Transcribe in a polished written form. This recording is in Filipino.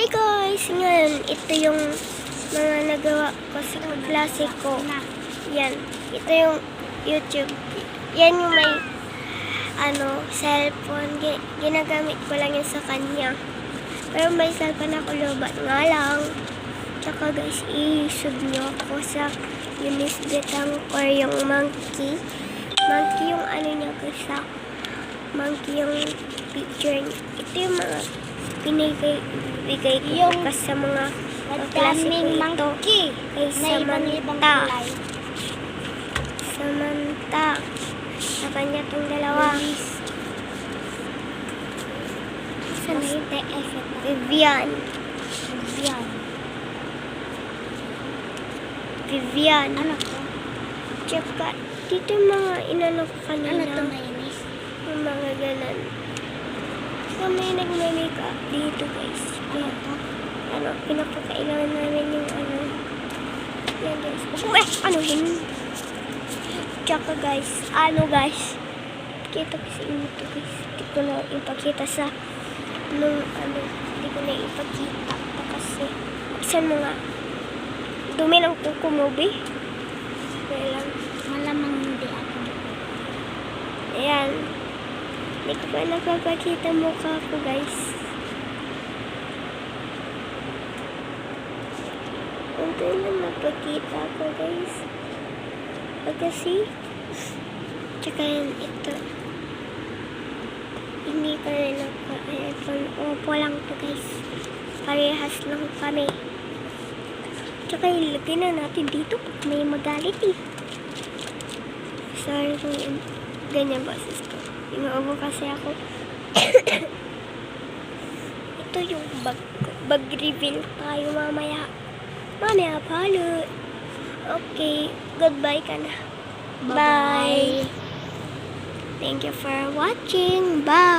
Hi guys! Ngayon, ito yung mga nagawa ko sa klase ko. Yan. Ito yung YouTube. Yan yung may cellphone. Ginagamit ko lang yun sa kanya. Pero may cellphone ako, lobat nga lang. Tsaka guys, i-sub nyo ako sa Eunice Betangcor yung monkey. Monkey yung niya guys sa monkey yung picture niya. Ito yung mga binigay ko yung sa mga klase ko ito. Kay Samantha. Samantha. Sa kanya itong dalawa. Saan na yung Vivian. Vivian. Ano to? Tsaka, dito yung mga inano ko kanina. Ano to, mayonnaise? Yung mga ganan. So, may nagme-makeup dito, guys. Ano to? Pinapakailangan namin yung yan, guys. Anuhin. Tsaka, guys. Kita ko sa inyo to, guys. Hindi ko na ipakita sa hindi ko na ipakita kasi saan mga dumi ng kuko mo, be? Kaya lang. Malamang hindi ako. Ayan. Hindi ko pa nakapakita mukha ko, guys. Ito lang napakita ko, guys. Kasi, tsaka yan, ito. Hindi ko rin naka-iPhone. Opo lang to, guys. Parehas lang kami. Tsaka ilagay na natin dito pag may magalit eh. Sorry kung ganyan boses ko. Inuubo kasi ako. Ito yung bag reveal tayo mamaya. Mamaya palo. Okay, goodbye ka na. Bye. Thank you for watching. Bye.